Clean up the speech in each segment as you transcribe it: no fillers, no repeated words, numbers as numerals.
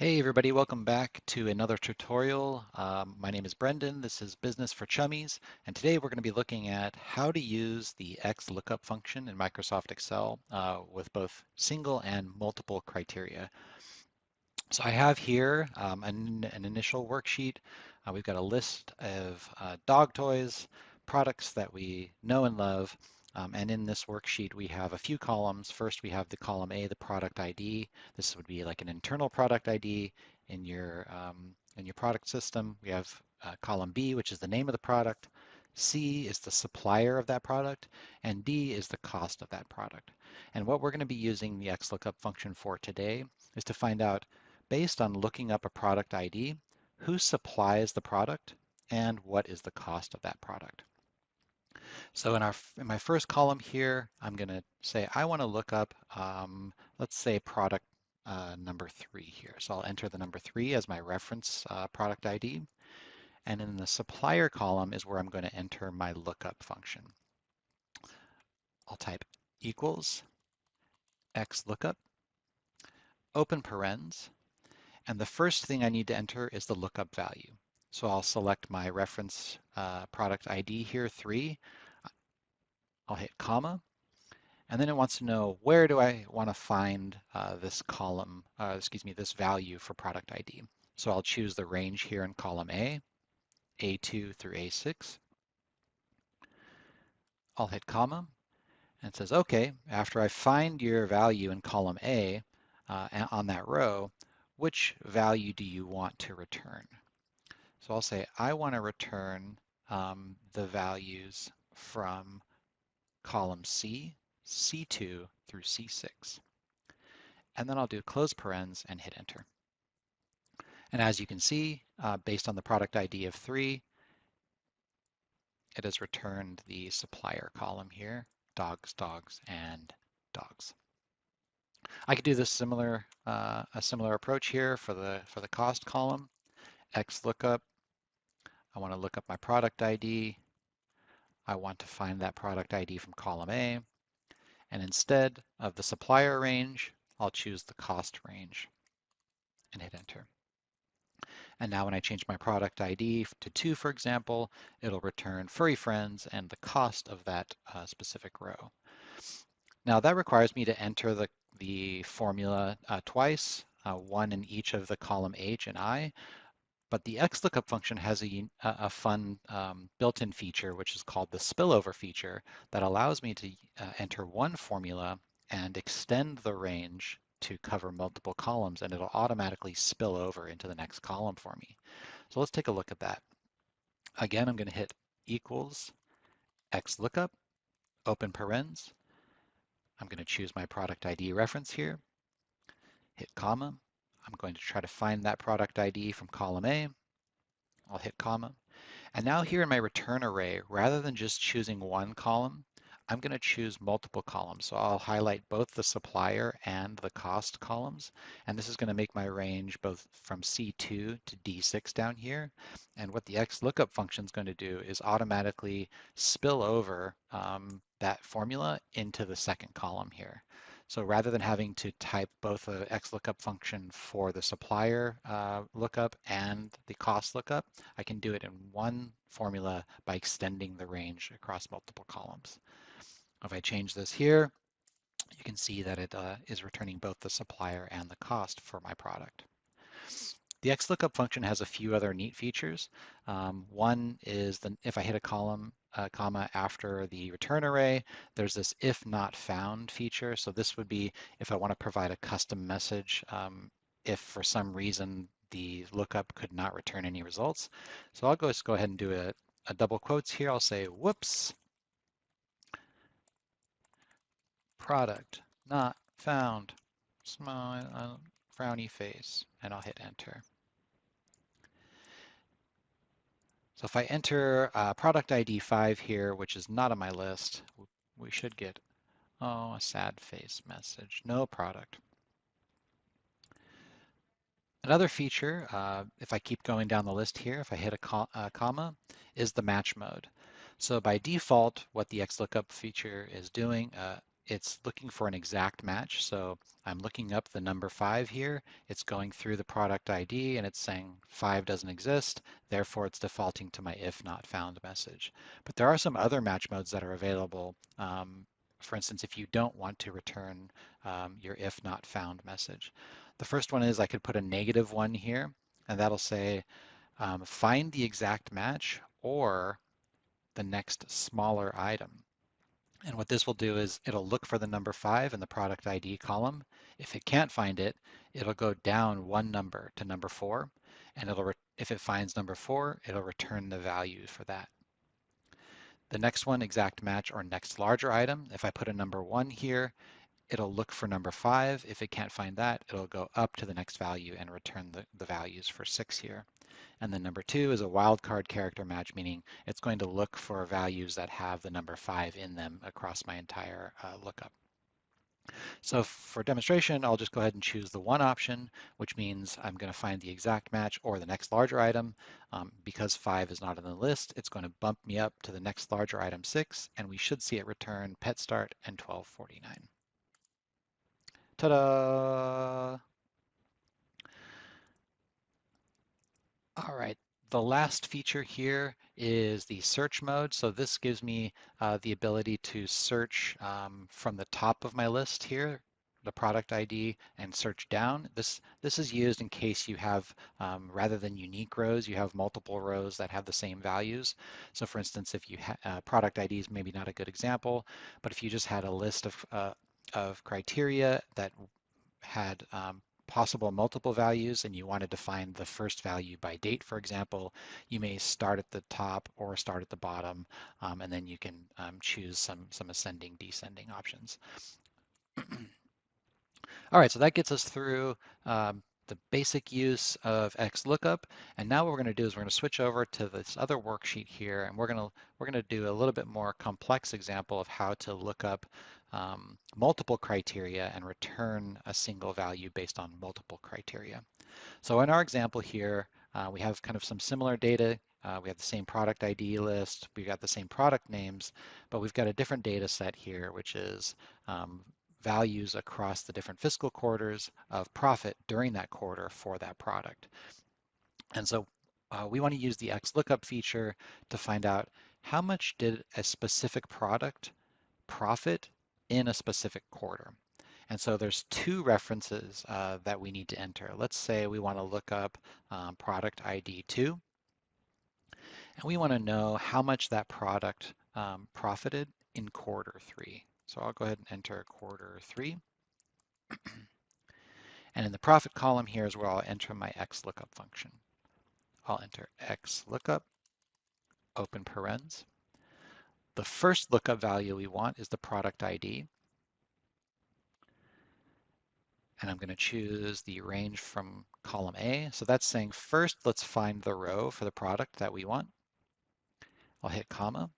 Hey everybody, welcome back to another tutorial. My name is Brendan, this is Business for Chummies, and today we're going to be looking at how to use the XLOOKUP function in Microsoft Excel with both single and multiple criteria. So I have here an initial worksheet. We've got a list of dog toys, products that we know and love. And in this worksheet, we have a few columns. First, we have the column A, the product ID. This would be like an internal product ID in your product system. We have column B, which is the name of the product. C is the supplier of that product, and D is the cost of that product. And what we're going to be using the XLOOKUP function for today is to find out, based on looking up a product ID, who supplies the product and what is the cost of that product. So in my first column here, I'm going to say I want to look up, let's say product number 3 here. So I'll enter the number 3 as my reference product ID. And in the supplier column is where I'm going to enter my lookup function. I'll type equals XLOOKUP, open parens, and the first thing I need to enter is the lookup value. So I'll select my reference product ID here, 3. I'll hit comma, and then it wants to know where do I want to find this column, this value for product ID. So I'll choose the range here in column A, A2 through A6. I'll hit comma, and it says, okay, after I find your value in column A on that row, which value do you want to return? So I'll say I want to return the values from column C, C2 through C6. And then I'll do close parens and hit enter. And as you can see, based on the product ID of 3, it has returned the supplier column here, dogs, dogs, and dogs. I could do this a similar approach here for the cost column. XLOOKUP. I want to look up my product ID. I want to find that product ID from column A. And instead of the supplier range, I'll choose the cost range and hit enter. And now when I change my product ID to 2, for example, it'll return furry friends and the cost of that specific row. Now that requires me to enter the formula twice, one in each of the column H and I, but the XLOOKUP function has a fun built-in feature, which is called the Spillover Feature, that allows me to enter one formula and extend the range to cover multiple columns, and it'll automatically spill over into the next column for me. So let's take a look at that. Again, I'm going to hit equals XLOOKUP, open parens. I'm going to choose my product ID reference here, hit comma. I'm going to try to find that product ID from column A. I'll hit comma. And now here in my return array, rather than just choosing one column, I'm going to choose multiple columns. So I'll highlight both the supplier and the cost columns. And this is going to make my range both from C2 to D6 down here. And what the XLOOKUP function is going to do is automatically spill over that formula into the second column here. So rather than having to type both the XLOOKUP function for the supplier lookup and the cost lookup, I can do it in one formula by extending the range across multiple columns. If I change this here, you can see that it is returning both the supplier and the cost for my product. The XLOOKUP function has a few other neat features. One is if I hit a comma after the return array, there's this if not found feature. So this would be if I want to provide a custom message if for some reason the lookup could not return any results. So I'll just go ahead and do a double quotes here. I'll say, whoops, product not found, smile, frowny face, and I'll hit enter. So if I enter product ID 5 here, which is not on my list, we should get, a sad face message, no product. Another feature, if I keep going down the list here, if I hit a comma, is the match mode. So by default, what the XLOOKUP feature is doing, it's looking for an exact match. So I'm looking up the number 5 here. It's going through the product ID and it's saying 5 doesn't exist. Therefore, it's defaulting to my if not found message. But there are some other match modes that are available. For instance, if you don't want to return your if not found message. The first one is I could put a -1 here, and that'll say find the exact match or the next smaller item. And what this will do is it'll look for the number 5 in the product ID column. If it can't find it, it'll go down one number to number 4, and if it finds number 4, it'll return the value for that. The next one, exact match or next larger item, if I put a number 1 here, it'll look for number 5. If it can't find that, it'll go up to the next value and return the values for 6 here. And then number 2 is a wildcard character match, meaning it's going to look for values that have the number 5 in them across my entire lookup. So for demonstration, I'll just go ahead and choose the 1 option, which means I'm going to find the exact match or the next larger item. Because 5 is not on the list, it's going to bump me up to the next larger item 6, and we should see it return pet start and 1249. Ta-da! All right, the last feature here is the search mode. So this gives me the ability to search from the top of my list here, the product ID, and search down. This is used in case you have, rather than unique rows, you have multiple rows that have the same values. So for instance, if you product ID is maybe not a good example, but if you just had a list of criteria that had possible multiple values and you wanted to find the first value by date, for example, you may start at the top or start at the bottom, and then you can choose some ascending, descending options. All right, so that gets us through the basic use of XLOOKUP, and now what we're going to do is we're going to switch over to this other worksheet here, and we're going to do a little bit more complex example of how to look up multiple criteria and return a single value based on multiple criteria. So in our example here, we have kind of some similar data. We have the same product ID list, we've got the same product names, but we've got a different data set here, which is values across the different fiscal quarters of profit during that quarter for that product. And so we want to use the XLOOKUP feature to find out how much did a specific product profit in a specific quarter. And so there's 2 references that we need to enter. Let's say we want to look up product ID 2, and we want to know how much that product profited in quarter 3. So I'll go ahead and enter quarter 3. And in the profit column here is where I'll enter my XLOOKUP function. I'll enter XLOOKUP, open parens. The first lookup value we want is the product ID. And I'm going to choose the range from column A. So that's saying first, let's find the row for the product that we want. I'll hit comma.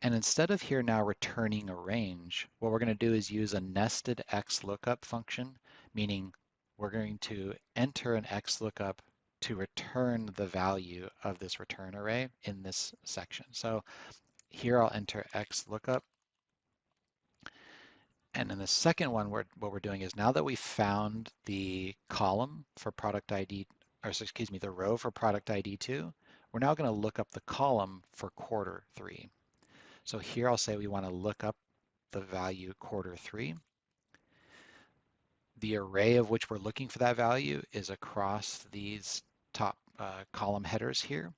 And instead of here now returning a range, what we're going to do is use a nested XLOOKUP function, meaning we're going to enter an XLOOKUP to return the value of this return array in this section. So here I'll enter XLOOKUP. And in the second one, what we're doing is now that we've found the column for product ID, or excuse me, the row for product ID 2, we're now going to look up the column for quarter 3. So here I'll say we want to look up the value quarter 3. The array of which we're looking for that value is across these top column headers here.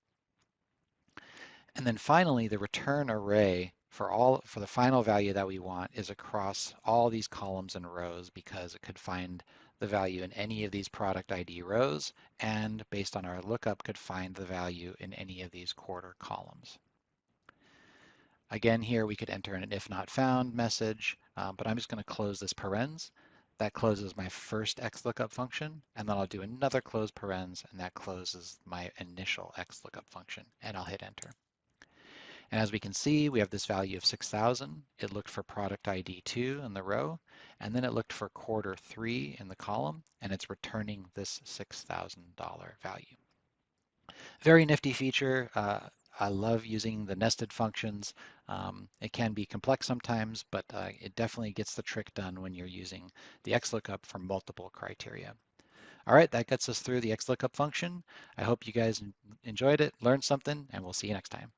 And then finally, the return array for the final value that we want is across all these columns and rows because it could find the value in any of these product ID rows and based on our lookup could find the value in any of these quarter columns. Again, here we could enter an if not found message, but I'm just going to close this parens. That closes my first XLOOKUP function, and then I'll do another close parens, and that closes my initial XLOOKUP function, and I'll hit enter. And as we can see, we have this value of 6,000. It looked for product ID 2 in the row, and then it looked for quarter 3 in the column, and it's returning this $6,000 value. Very nifty feature. I love using the nested functions. It can be complex sometimes, but it definitely gets the trick done when you're using the XLOOKUP for multiple criteria. All right, that gets us through the XLOOKUP function. I hope you guys enjoyed it, learned something, and we'll see you next time.